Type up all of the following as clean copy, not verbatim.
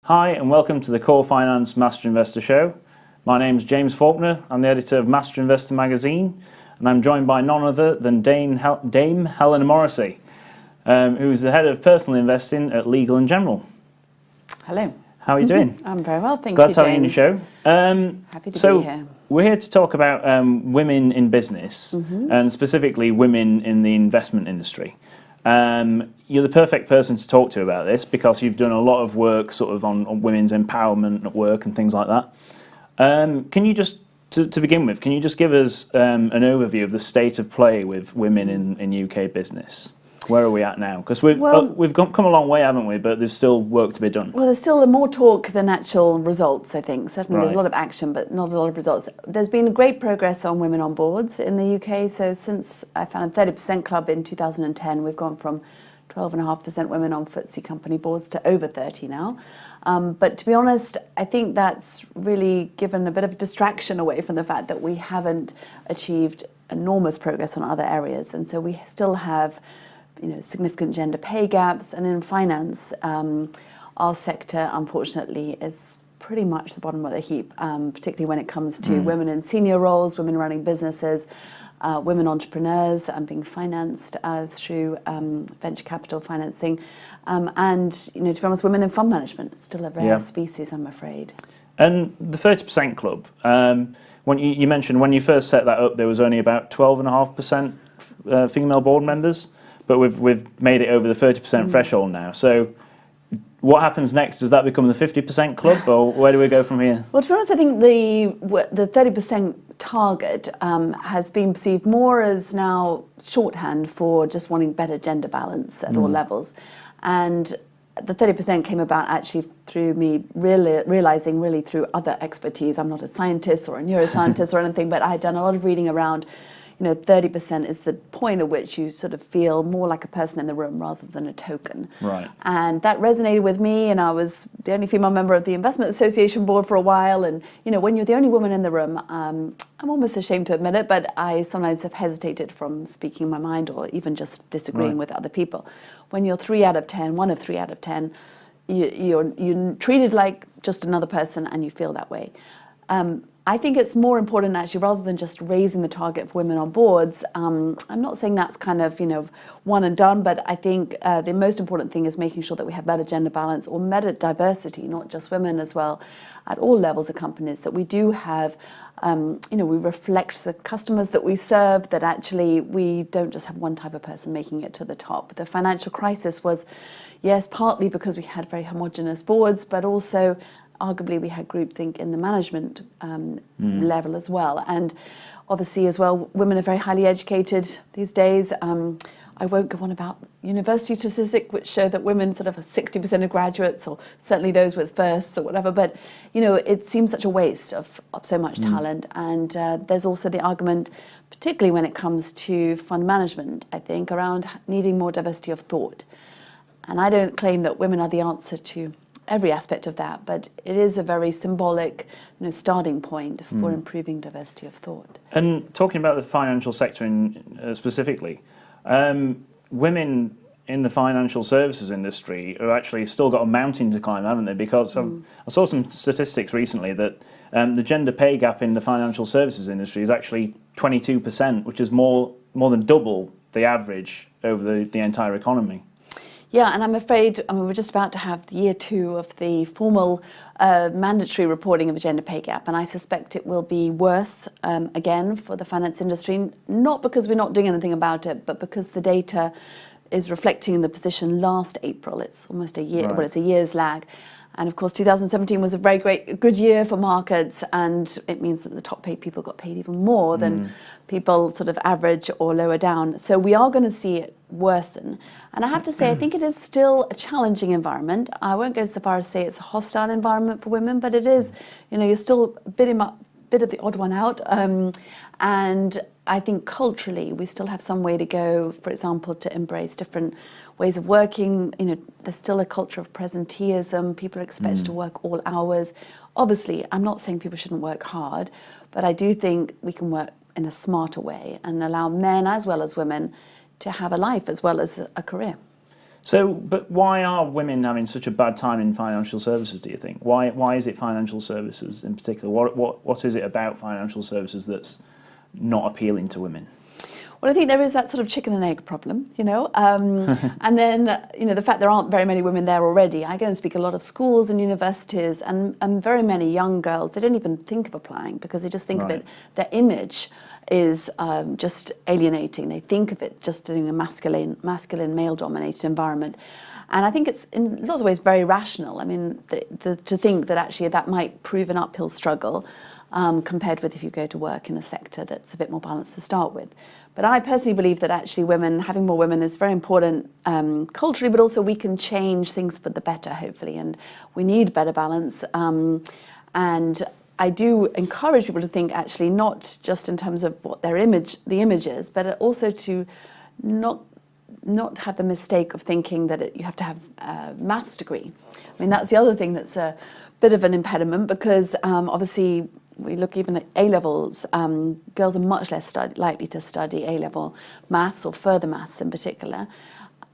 Hi and welcome to the Core Finance Master Investor Show. My name's James Faulkner, I'm the editor of Master Investor magazine, and I'm joined by none other than Dame Helena Morrissey, who is the head of personal investing at Legal & General. Hello. How are you doing? I'm very well, thank Glad you, to have you on the James. show. Happy to be here. We're here to talk about women in business, and specifically women in the investment industry. You're the perfect person to talk to about this because you've done a lot of work sort of on women's empowerment at work and things like that. Can you just, to begin with, can you just give us an overview of the state of play with women in UK business? Where are we at now? Because we've come a long way, haven't we? But there's still work to be done. Well, there's still more talk than actual results, I think. Certainly there's a lot of action, but not a lot of results. There's been great progress on women on boards in the UK. So since I founded 30% Club in 2010, we've gone from 12.5% women on FTSE company boards to over 30 now. But to be honest, I think that's really given a bit of distraction away from the fact that we haven't achieved enormous progress on other areas. And so we still have significant gender pay gaps, and in finance, our sector, unfortunately, is pretty much the bottom of the heap, particularly when it comes to women in senior roles, women running businesses, women entrepreneurs being financed through venture capital financing, and to be honest, women in fund management. It's still a rare species, I'm afraid. And the 30% Club, when you mentioned when you first set that up, there was only about 12.5% female board members. But we've made it over the 30% threshold now. So what happens next? Does that become the 50% club, or where do we go from here? Well, to be honest, I think the 30% target has been perceived more as now shorthand for just wanting better gender balance at all levels. And the 30% came about actually through me realizing really through other expertise. I'm not a scientist or a neuroscientist or anything, but I had done a lot of reading around 30% is the point at which you sort of feel more like a person in the room rather than a token. Right. And that resonated with me, and I was the only female member of the Investment Association board for a while. And, when you're the only woman in the room, I'm almost ashamed to admit it, but I sometimes have hesitated from speaking my mind or even just disagreeing with other people. When you're 3 out of 10, one of 3 out of 10, you're treated like just another person, and you feel that way. I think it's more important actually, rather than just raising the target for women on boards. I'm not saying that's kind of one and done, but I think the most important thing is making sure that we have better gender balance or better diversity, not just women as well, at all levels of companies. That we do have, we reflect the customers that we serve. That actually we don't just have one type of person making it to the top. The financial crisis was, yes, partly because we had very homogenous boards, but also arguably we had groupthink in the management level as well. And obviously as well, women are very highly educated these days. I won't go on about university statistics which show that women sort of are 60% of graduates, or certainly those with firsts or whatever, but it seems such a waste of so much talent. And there's also the argument, particularly when it comes to fund management, I think, around needing more diversity of thought. And I don't claim that women are the answer to every aspect of that, but it is a very symbolic starting point for improving diversity of thought. And talking about the financial sector specifically, women in the financial services industry have actually still got a mountain to climb, haven't they? Because I saw some statistics recently that the gender pay gap in the financial services industry is actually 22%, which is more than double the average over the entire economy. Yeah, and I'm afraid, we're just about to have year 2 of the formal mandatory reporting of a gender pay gap, and I suspect it will be worse again for the finance industry, not because we're not doing anything about it, but because the data is reflecting the position last April. It's almost a year, well, it's a year's lag. And of course, 2017 was a very good year for markets, and it means that the top paid people got paid even more than people sort of average or lower down. So we are going to see it worsen. And I have to say, I think it is still a challenging environment. I won't go so far as to say it's a hostile environment for women, but it is, you're still a bit of the odd one out. And I think culturally, we still have some way to go, for example, to embrace different ways of working. There's still a culture of presenteeism. People are expected to work all hours. Obviously, I'm not saying people shouldn't work hard, but I do think we can work in a smarter way and allow men as well as women to have a life as well as a career. So, but why are women having such a bad time in financial services, do you think? Why is it financial services in particular? What is it about financial services that's not appealing to women? Well, I think there is that sort of chicken and egg problem, and then, the fact there aren't very many women there already. I go and speak a lot of schools and universities, and very many young girls, they don't even think of applying because they just think of it, their image is just alienating. They think of it just doing a masculine male-dominated environment. And I think it's in lots of ways very rational. I mean, to think that actually that might prove an uphill struggle compared with if you go to work in a sector that's a bit more balanced to start with. But I personally believe that actually having more women is very important culturally, but also we can change things for the better, hopefully, and we need better balance. And I do encourage people to think actually not just in terms of what the image is, but also to not have the mistake of thinking that you have to have a maths degree. I mean, that's the other thing that's a bit of an impediment because obviously we look even at A-levels, girls are much less likely to study A-level maths or further maths in particular.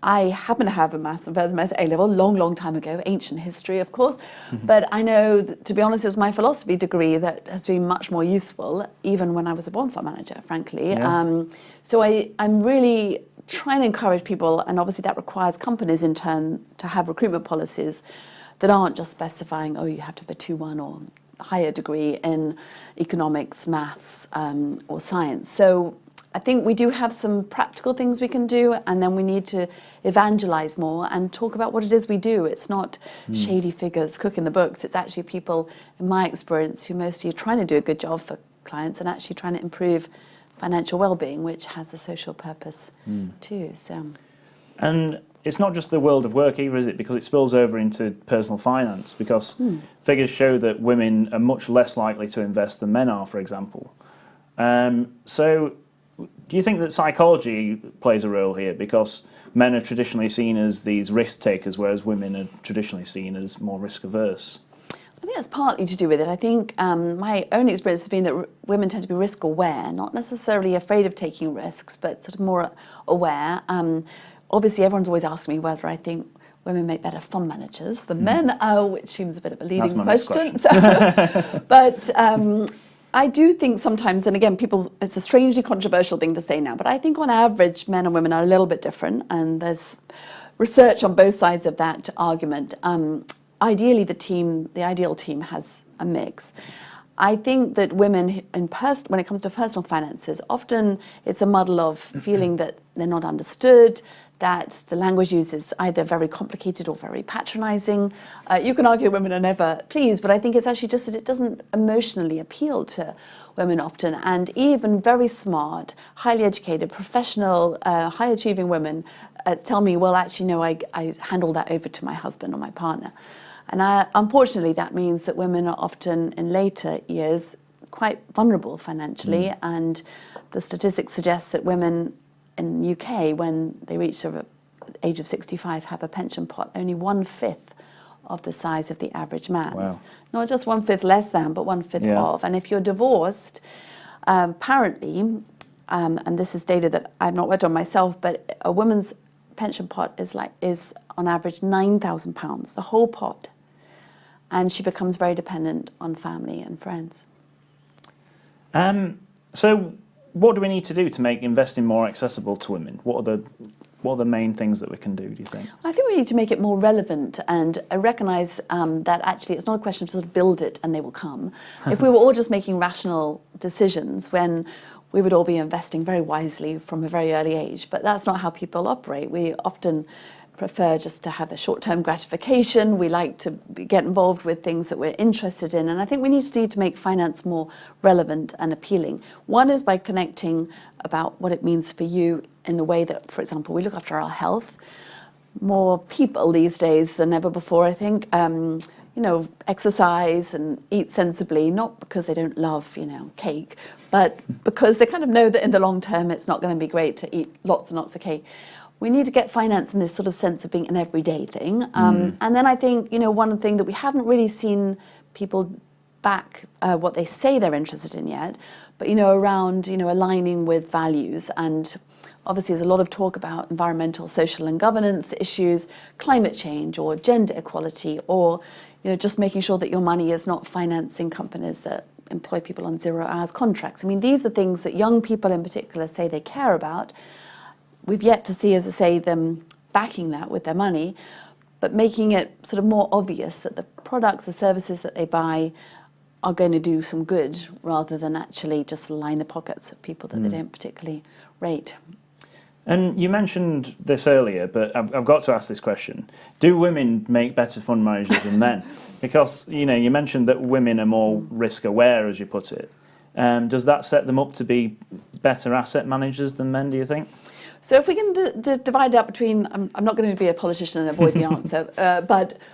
I happen to have a maths and further maths A-level, long time ago, ancient history, of course. But I know, that, to be honest, it was my philosophy degree that has been much more useful, even when I was a bond fund manager, frankly. Yeah. So I'm really trying to encourage people, and obviously that requires companies in turn to have recruitment policies that aren't just specifying, oh, you have to have a 2-1 or higher degree in economics, maths, or science. So I think we do have some practical things we can do, and then we need to evangelize more and talk about what it is we do. It's not shady figures cooking the books. It's actually people, in my experience, who mostly are trying to do a good job for clients and actually trying to improve financial well-being, which has a social purpose too. So, and it's not just the world of work either, is it? Because it spills over into personal finance. Because figures show that women are much less likely to invest than men are, for example. So, do you think that psychology plays a role here? Because men are traditionally seen as these risk takers, whereas women are traditionally seen as more risk averse. I think that's partly to do with it. I think my own experience has been that women tend to be risk aware, not necessarily afraid of taking risks, but sort of more aware. Obviously, everyone's always asking me whether I think women make better fund managers than men, which seems a bit of a leading question. So, but I do think sometimes, and again, it's a strangely controversial thing to say now, but I think on average, men and women are a little bit different, and there's research on both sides of that argument. Ideally, the ideal team has a mix. I think that women, when it comes to personal finances, often it's a muddle of feeling that they're not understood, that the language used is either very complicated or very patronizing. You can argue women are never pleased, but I think it's actually just that it doesn't emotionally appeal to women often. And even very smart, highly educated, professional, high-achieving women tell me, well, actually, no, I handle that over to my husband or my partner. And unfortunately, that means that women are often, in later years, quite vulnerable financially. And the statistics suggest that women in the UK, when they reach the age of 65, have a pension pot only 1/5 of the size of the average man's. Wow. Not just 1/5 less than, but 1/5 of. And if you're divorced, apparently, and this is data that I've not worked on myself, but a woman's pension pot is on average £9,000, the whole pot. And she becomes very dependent on family and friends. So what do we need to do to make investing more accessible to women? What are the main things that we can do you think? I think we need to make it more relevant and recognise that actually it's not a question to sort of build it and they will come. If we were all just making rational decisions, when we would all be investing very wisely from a very early age, but that's not how people operate. We often prefer just to have a short-term gratification. We like to get involved with things that we're interested in. And I think we need to make finance more relevant and appealing. One is by connecting about what it means for you in the way that, for example, we look after our health. More people these days than ever before, I think, exercise and eat sensibly, not because they don't love, cake, but because they kind of know that in the long term it's not going to be great to eat lots and lots of cake. We need to get finance in this sort of sense of being an everyday thing. And then I think, one thing that we haven't really seen people back what they say they're interested in yet, but, around, aligning with values. And obviously there's a lot of talk about environmental, social and governance issues, climate change or gender equality, or just making sure that your money is not financing companies that employ people on 0 hours contracts. I mean, these are things that young people in particular say they care about. We've yet to see, as I say, them backing that with their money, but making it sort of more obvious that the products or services that they buy are going to do some good rather than actually just line the pockets of people that they don't particularly rate. And you mentioned this earlier, but I've got to ask this question. Do women make better fund managers than men? Because, you mentioned that women are more risk aware, as you put it. Does that set them up to be better asset managers than men, do you think? So if we can divide it up between, I'm not going to be a politician and avoid the answer,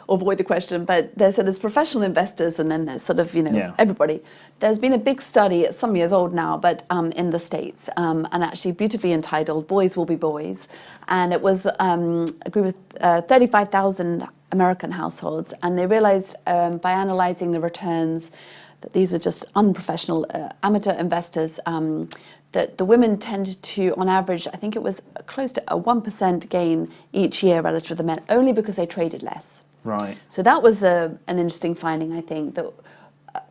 or avoid the question, but there's professional investors and then there's sort of, everybody. There's been a big study, it's some years old now, but in the States, and actually beautifully entitled, Boys Will Be Boys. And it was a group of 35,000 American households, and they realized by analyzing the returns that these were just unprofessional amateur investors, that the women tended to, on average, I think it was close to a 1% gain each year relative to the men, only because they traded less. Right. So that was an interesting finding, I think, that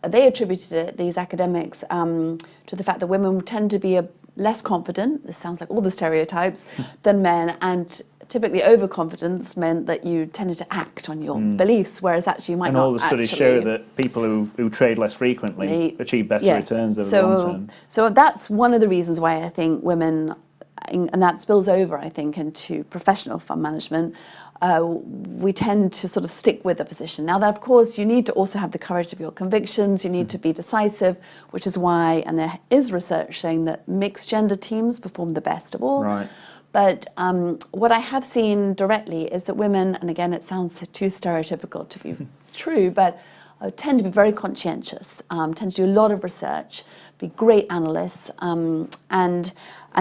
they attributed it, these academics, to the fact that women tend to be less confident, this sounds like all the stereotypes, than men, and typically overconfidence meant that you tended to act on your beliefs, whereas actually you might not. And all the studies show that people who trade less frequently achieve better returns over the long term. So that's one of the reasons why I think women, and that spills over, I think, into professional fund management, we tend to sort of stick with the position. Now that, of course, you need to also have the courage of your convictions, you need to be decisive, which is why, and there is research showing that mixed gender teams perform the best of all. Right. But what I have seen directly is that women, and again, it sounds too stereotypical to be true, but tend to be very conscientious, tend to do a lot of research, be great analysts, and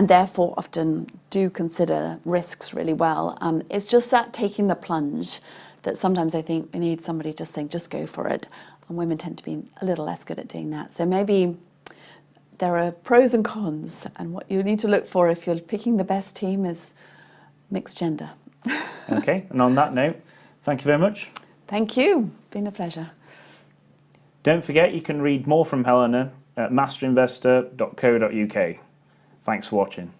therefore often do consider risks really well. It's just that taking the plunge that sometimes I think we need somebody just saying, just go for it. And women tend to be a little less good at doing that. So maybe there are pros and cons, and what you need to look for if you're picking the best team is mixed gender. Okay, and on that note, thank you very much. Thank you, been a pleasure. Don't forget you can read more from Helena at masterinvestor.co.uk. Thanks for watching.